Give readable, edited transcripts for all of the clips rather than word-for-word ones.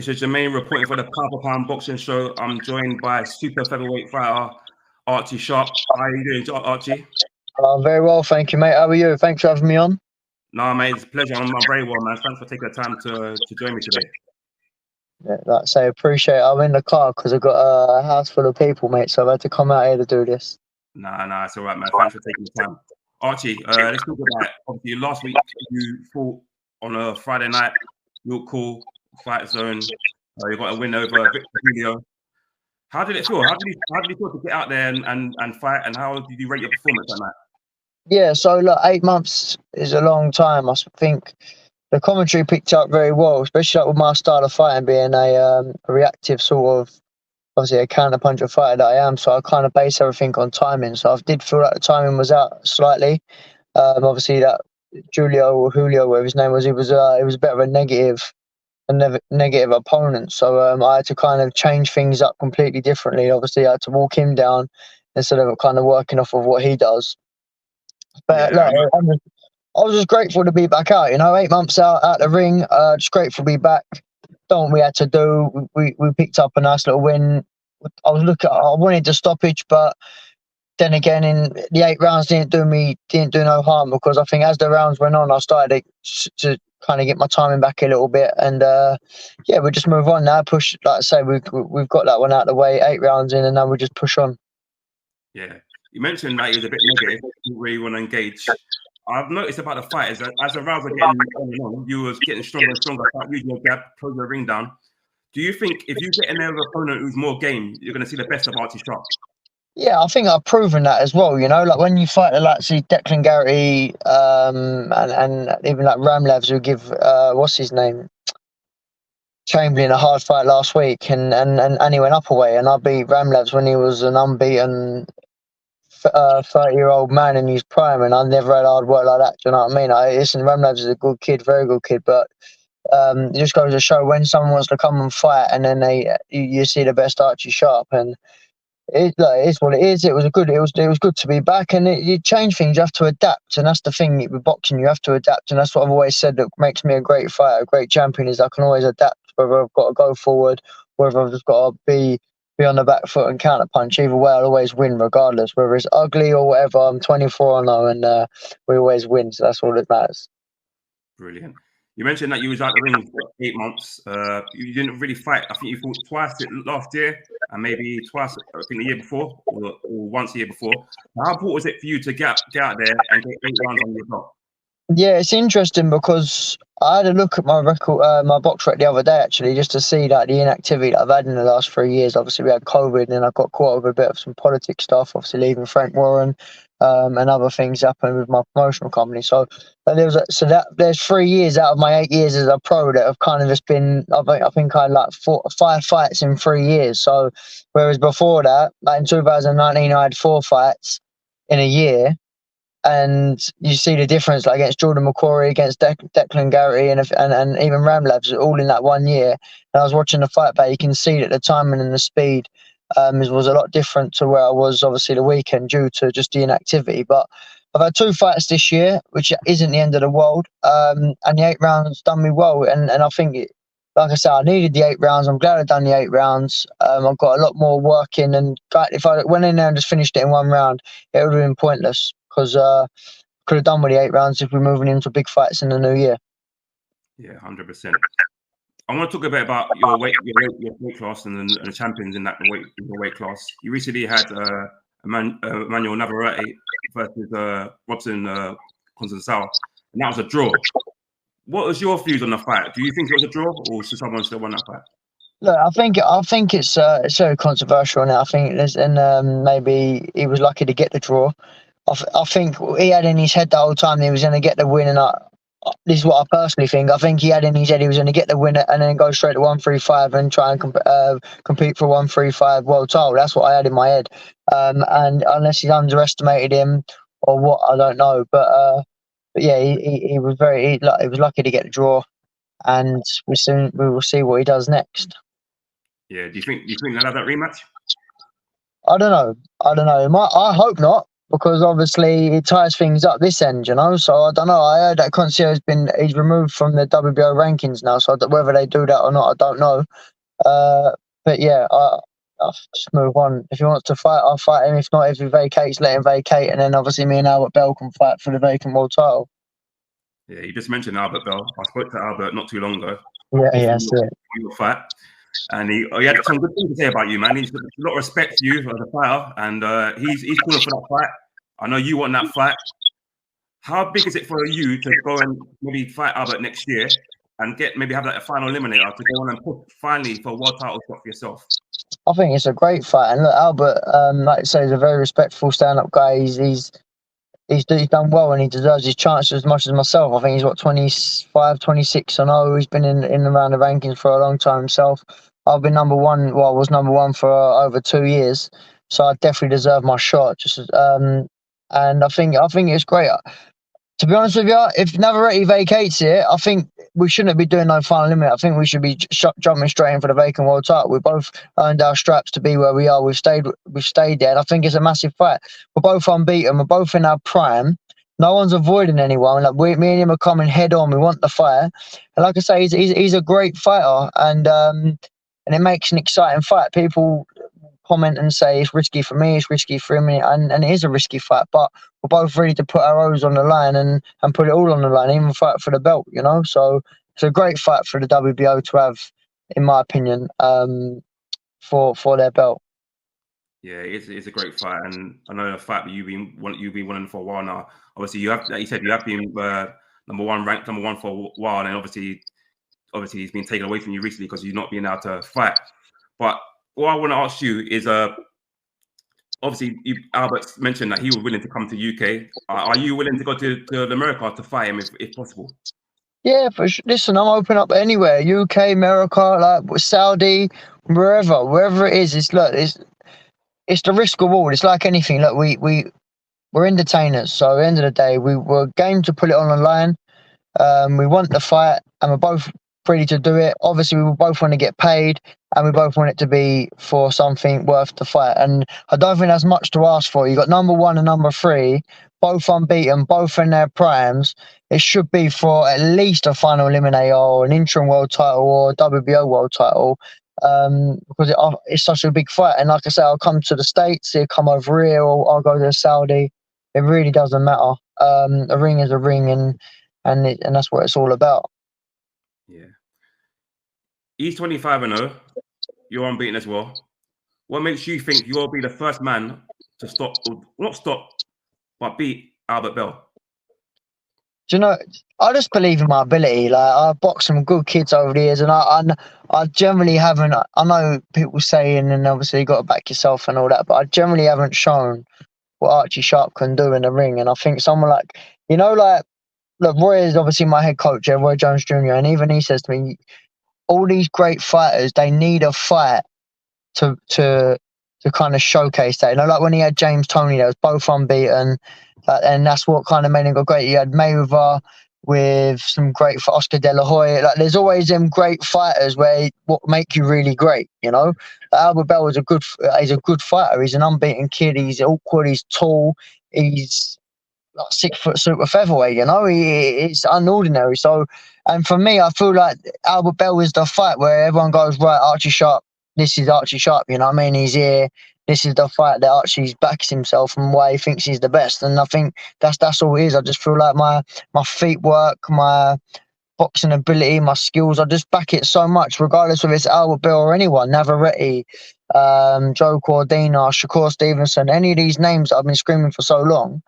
This is Jermaine reporting for the Pound Boxing Show. I'm joined by super featherweight fighter Archie Sharp. How are you doing, Archie? Very well, thank you, mate. How are you? Thanks for having me on. No, mate, it's a pleasure. I'm very well, man. Thanks for taking the time to join me today. Yeah, like I say, appreciate it. I'm in the car because I've got a house full of people, mate, so I've had to come out here to do this. Nah, it's all right, man. Thanks for taking the time. Archie, let's talk about, obviously, last week you fought on a Friday night, York Call, Fight Zone. You got a win over Victor Julio. How did it feel? How did you feel to get out there and fight, and how did you rate your performance that night? Yeah, so look, 8 months is a long time. I think the commentary picked up very well, especially with my style of fighting being a reactive sort of, obviously a counter-puncher fighter that I am, so I kind of base everything on timing. So I did feel like the timing was out slightly. Obviously that Julio, whatever his name was, it was a bit of a negative opponent. So I had to kind of change things up completely differently. Obviously I had to walk him down instead of kind of working off of what he does. But Yeah, look, I was just grateful to be back out, 8 months out the ring, just grateful to be back. Done what we had to do. We picked up a nice little win. I wanted the stoppage, but then again, in the 8 rounds didn't do no harm, because I think as the rounds went on, I started to kind of get my timing back a little bit, and yeah, we just move on now. Push, like I say, we've got that one out of the way, 8 rounds in, and now we just push on. Yeah, you mentioned that he was a bit negative, where you want to engage. I've noticed about the fight is that as the rounds were getting on, you was getting stronger and stronger. Using your gap, close your ring down. Do you think if you get another opponent who's more game, you're going to see the best of Archie Sharp? Yeah, I think I've proven that as well. Like when you fight like see Declan Garrity, and even like Ramlevs, who give what's his name, Chamberlain, a hard fight last week, and he went up away, and I beat Ramlevs when he was an unbeaten 30-year-old man in his prime, and I never had hard work like that. Do you know what I mean? Listen, Ramlevs is a good kid, very good kid, but it just goes to show when someone wants to come and fight, and then you see the best Archie Sharp, and it is what it is. It was good to be back, and you change things. You have to adapt, and that's the thing with boxing. You have to adapt, and that's what I've always said that makes me a great fighter, a great champion. Is I can always adapt, whether I've got to go forward, whether I've just got to be on the back foot and counter punch. Either way, I'll always win, regardless whether it's ugly or whatever. I'm 24-0, and we always win. So that's all that matters. Brilliant. You mentioned that you was out the ring for 8 months. You didn't really fight. I think you fought twice last year, and maybe twice, I think, the year before, or once the year before. How important was it for you to get out there and get 8 rounds on your belt? Yeah, it's interesting because I had a look at my record, my box rec the other day, actually, just to see that the inactivity that I've had in the last 3 years. Obviously, we had COVID, and I got caught up with a bit of some politics stuff, obviously leaving Frank Warren, and other things happened with my promotional company. So there's 3 years out of my 8 years as a pro that have kind of just been, I think I had like 5 fights in 3 years. So whereas before that, like in 2019, I had 4 fights in a year. And you see the difference, like against Jordan McCrory, against Declan Garrity, and even Ramlevs, all in that 1 year. And I was watching the fight back. You can see that the timing and the speed was a lot different to where I was, obviously, the weekend, due to just the inactivity. But I've had 2 fights this year, which isn't the end of the world. And the 8 rounds done me well. And I think, like I said, I needed the 8 rounds. I'm glad I've done the 8 rounds. I've got a lot more work in. And if I went in there and just finished it in 1 round, it would have been pointless, because could have done with the 8 rounds if we're moving into big fights in the new year. Yeah, 100%. I want to talk a bit about your weight class and the champions in that weight class. You recently had Emmanuel Navarette versus Robson Conceição, and that was a draw. What was your views on the fight? Do you think it was a draw, or should someone still win that fight? Look, I think it's very controversial now. I think maybe he was lucky to get the draw. I think he had in his head the whole time that he was going to get the win, and this is what I personally think. I think he had in his head he was going to get the win and then go straight to 135 and try and compete for 135 world title. That's what I had in my head. And unless he's underestimated him or what, I don't know. But yeah, he was he was lucky to get the draw, and we will see what he does next. Yeah, do you think they'll have that rematch? I don't know. I hope not. because obviously it ties things up this end, you know. So I don't know. I heard that Conceição he's removed from the WBO rankings now. So whether they do that or not, I don't know. But yeah, I'll just move on. If he wants to fight, I'll fight him. If not, if he vacates, let him vacate, and then obviously me and Albert Bell can fight for the vacant world title. Yeah, you just mentioned Albert Bell. I spoke to Albert not too long ago. Yeah, that's it. Your fight. And he had some good things to say about you, man. He's got a lot of respect for you as a fighter, and he's calling for that fight. I know you want that fight. How big is it for you to go and maybe fight Albert next year and maybe have that final eliminator to go on and push finally for a world title shot for yourself? I think it's a great fight, and look, Albert, like I say, is a very respectful stand-up guy. He's done well, and he deserves his chance as much as myself. I think he's what 25, 26. I know he's been in around the rankings for a long time himself. I've been number one. Well, I was number one for over 2 years, so I definitely deserve my shot. And I think it's great. To be honest with you, if Navarette vacates it, I think we shouldn't be doing no final limit. I think we should be jumping straight in for the vacant world title. We both earned our straps to be where we are. We've stayed there, and I think it's a massive fight. We're both unbeaten. We're both in our prime. No one's avoiding anyone. Like me and him are coming head on. We want the fight, and like I say, he's a great fighter, and it makes an exciting fight. People comment and say it's risky for me, it's risky for him, and it is a risky fight, but we're both ready to put our O's on the line and put it all on the line, even fight for the belt, you know. So it's a great fight for the WBO to have, in my opinion, for their belt. Yeah, it's a great fight, and I know the fight that you've been wanting for a while now. Obviously, you have, like you said, you have been ranked number one for a while, and obviously he's been taken away from you recently because you've not been able to fight. But what I want to ask you is, obviously, Albert mentioned that he was willing to come to UK. Are you willing to go to America to fight him if possible? Yeah, for sure. Listen, I'm open up anywhere, UK, America, like Saudi, wherever it is. It's the risk reward. It's like anything. Look, we're entertainers, so at the end of the day, we're game to put it on the line. We want the fight, and we're both ready to do it. Obviously, we both want to get paid, and we both want it to be for something worth the fight. And I don't think that's much to ask for. You got number one and number three, both unbeaten, both in their primes. It should be for at least a final eliminator or an interim world title or a WBO world title, because it's such a big fight. And like I say, I'll come to the States, he'll come over here, or I'll go to Saudi. It really doesn't matter. A ring is a ring, and that's what it's all about. Yeah. He's 25-0. You're unbeaten as well. What makes you think you'll be the first man to not stop, but beat Albert Bell? Do you know, I just believe in my ability. Like, I've boxed some good kids over the years, and I generally haven't. I know people saying, and obviously you got to back yourself and all that, but I generally haven't shown what Archie Sharp can do in the ring. And I think someone like, look, Roy is obviously my head coach, Roy Jones Jr., and even he says to me, all these great fighters, they need a fight to kind of showcase that. Like when he had James Toney, they was both unbeaten, and that's what kind of made him go great. You had Mayweather with some great for Oscar De La Hoya. Like, there's always them great fighters what make you really great, you know. Albert Bell is he's a good fighter. He's an unbeaten kid. He's awkward. He's tall. He's like 6 foot super featherweight, you know. It's unordinary. So, and for me, I feel like Albert Bell is the fight where everyone goes, right, Archie Sharp, this is Archie Sharp, you know what I mean? He's here. This is the fight that Archie backs himself and why he thinks he's the best. And I think that's all it is. I just feel like my feet work, my boxing ability, my skills, I just back it so much, regardless of it's Albert Bell or anyone, Navarette, Joe Cordina, Shakur Stevenson, any of these names that I've been screaming for so long.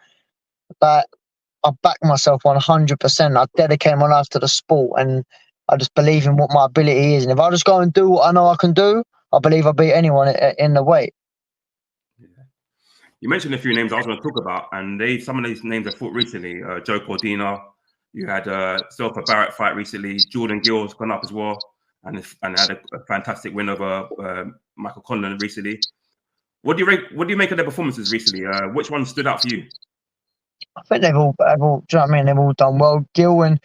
But I back myself 100%. I dedicate my life to the sport, and I just believe in what my ability is. And if I just go and do what I know I can do, I believe I'll beat anyone in the weight. Yeah. You mentioned a few names I was going to talk about, and some of these names I fought recently. Joe Cordina, you had a Barrett fight recently. Jordan Gill's gone up as well, and had a fantastic win over Michael Conlan recently. What do you make of their performances recently? Which one stood out for you? I think they've all, do you know what I mean? They've all done well. Gill and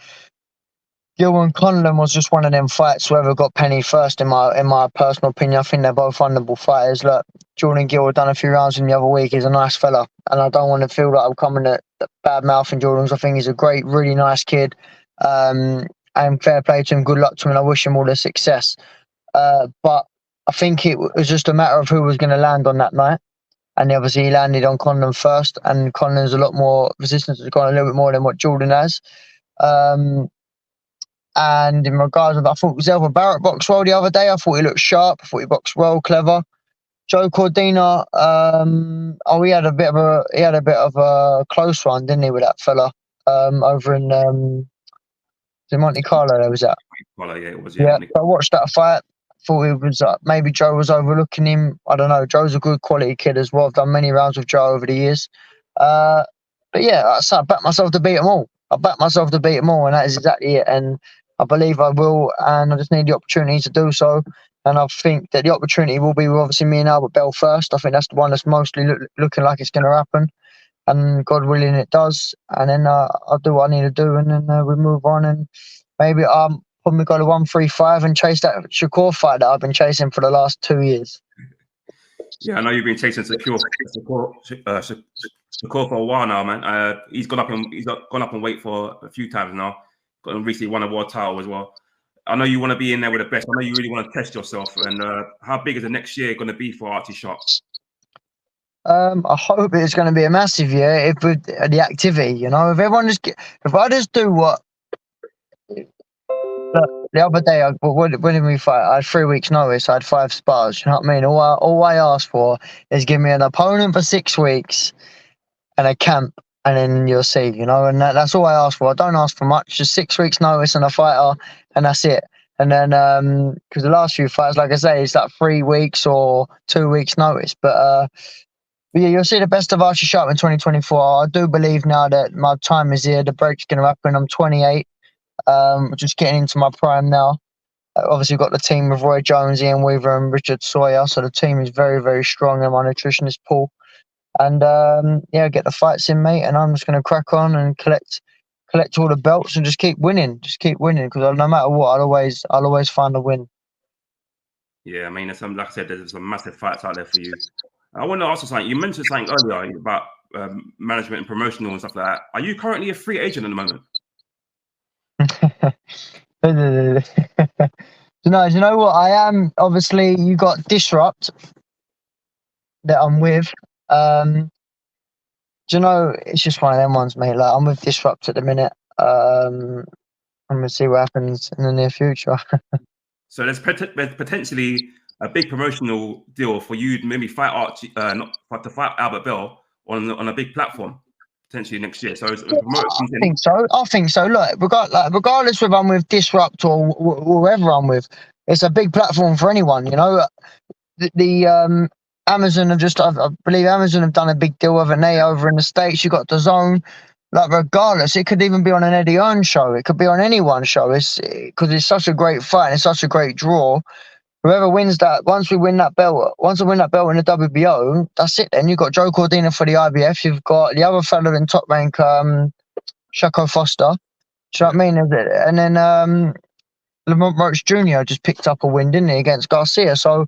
Gill and Conlon was just one of them fights. Whoever got penny first, in my personal opinion. I think they're both honourable fighters. Look, Jordan Gill had done a few rounds in the other week. He's a nice fella, and I don't want to feel like I'm coming at bad mouthing Jordan's. I think he's a great, really nice kid. And fair play to him. Good luck to him. And I wish him all the success. But I think it was just a matter of who was going to land on that night. And obviously he landed on Conlon first, and Conlon's a lot more resistance has gone a little bit more than what Jordan has. And in regards to, I thought Zelva Barrett boxed well the other day. I thought he looked sharp. I thought he boxed well, clever. Joe Cordina, he had a bit of a close one, didn't he, with that fella over in Monte Carlo? There was that. Well, yeah, it was. Yeah, I watched that fight. Thought it was maybe Joe was overlooking him. I don't know. Joe's a good quality kid as well. I've done many rounds with Joe over the years. But yeah, I backed myself to beat them all. And that is exactly it. And I believe I will, and I just need the opportunity to do so. And I think that the opportunity will be with obviously me and Albert Bell first. I think that's the one that's mostly looking like it's going to happen. And God willing, it does. And then I'll do what I need to do, and then we move on. And maybe probably go to 135 and chase that Shakur fight that I've been chasing for the last 2 years. Yeah, I know you've been chasing Shakur for a while now, man. He's gone up and weight for a few times now. Recently won a world title as well. I know you want to be in there with the best. I know you really want to test yourself. And how big is the next year going to be for Archie Sharp? I hope it's going to be a massive year if with the activity. You know, if I just do what. Look, the other day, when did we fight? I had 3 weeks' notice. I had 5 spars. You know what I mean? All I asked for is give me an opponent for 6 weeks and a camp, and then you'll see, you know. And that's all I asked for. I don't ask for much. Just 6 weeks' notice and a fighter, and that's it. And then, because the last few fights, like I say, it's like 3 weeks or 2 weeks' notice. But yeah, you'll see the best of Archie Sharp in 2024. I do believe now that my time is here. The break's going to happen. I'm 28. Just getting into my prime now. Obviously, we've got the team of Roy Jones, Ian Weaver, and 𝑽𝑨𝑰𝑐𝑗. So the team is very, very strong, and my nutritionist Paul. And yeah, get the fights in, mate. And I'm just going to crack on and collect all the belts and just keep winning. Because no matter what, I'll always find a win. Yeah, I mean, like I said, there's some massive fights out there for you. I want to ask you something. You mentioned something earlier about management and promotional and stuff like that. Are you currently a free agent at the moment? You know what? I am. Obviously, you got Disrupt that I'm with. You know, it's just one of them ones, mate. Like, I'm with Disrupt at the minute. I'm gonna see what happens in the near future. So there's potentially a big promotional deal for you to maybe fight Archie, to fight Albert Bell on a big platform potentially next year. So I think so. Look, regardless whether I'm with Disrupt or whoever I'm with, it's a big platform for anyone. You know, the Amazon have I believe Amazon have done a big deal with it. They over in the States, you got DAZN. Like, regardless, it could even be on an Eddie Hearn show. It could be on anyone's show. Because it's such a great fight and it's such a great draw. Whoever wins that, once I win that belt in the WBO, that's it. Then you've got Joe Cordina for the IBF. You've got the other fellow in top rank, Shakur Foster. Do you know what I mean? And then Lamont Roach Jr. just picked up a win, didn't he, against Garcia? So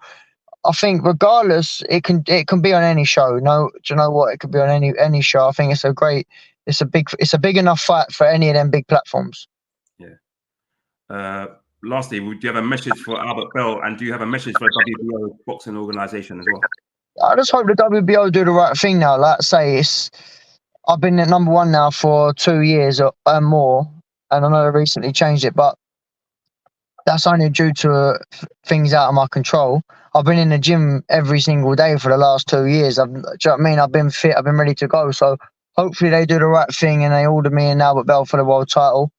I think regardless, it can be on any show. No, do you know what? It could be on any show. I think it's a big enough fight for any of them big platforms. Yeah. Lastly, do you have a message for Albert Bell, and do you have a message for the WBO boxing organisation as well? I just hope the WBO do the right thing now. Like I say, I've been at #1 now for 2 years or more, and I know they recently changed it, but that's only due to things out of my control. I've been in the gym every single day for the last 2 years. Do you know what I mean? I've been fit. I've been ready to go. So hopefully they do the right thing and they order me and Albert Bell for the world title.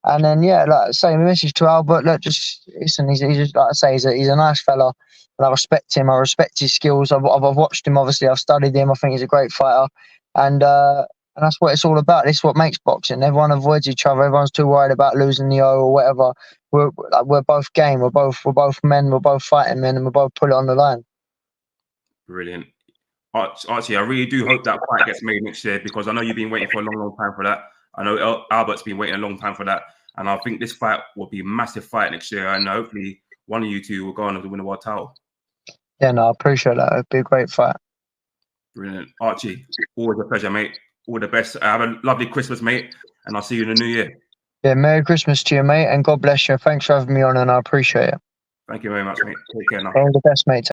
And then, yeah, like I say, a message to Albert, look, just listen, he's just, like I say, he's a nice fella, and I respect him. I respect his skills. I've watched him, obviously. I've studied him. I think he's a great fighter. And that's what it's all about. This is what makes boxing. Everyone avoids each other. Everyone's too worried about losing the O or whatever. We're both game. We're both men. We're both fighting men, and we both put it on the line. Brilliant. Archie, I really do hope that fight gets made next year, because I know you've been waiting for a long, long time for that. I know Albert's been waiting a long time for that. And I think this fight will be a massive fight next year. And hopefully one of you two will go on to win the world title. Yeah, no, I appreciate that. It'd be a great fight. Brilliant. Archie, always a pleasure, mate. All the best. Have a lovely Christmas, mate. And I'll see you in the new year. Yeah, Merry Christmas to you, mate. And God bless you. Thanks for having me on, and I appreciate it. Thank you very much, mate. Take care now. All the best, mate.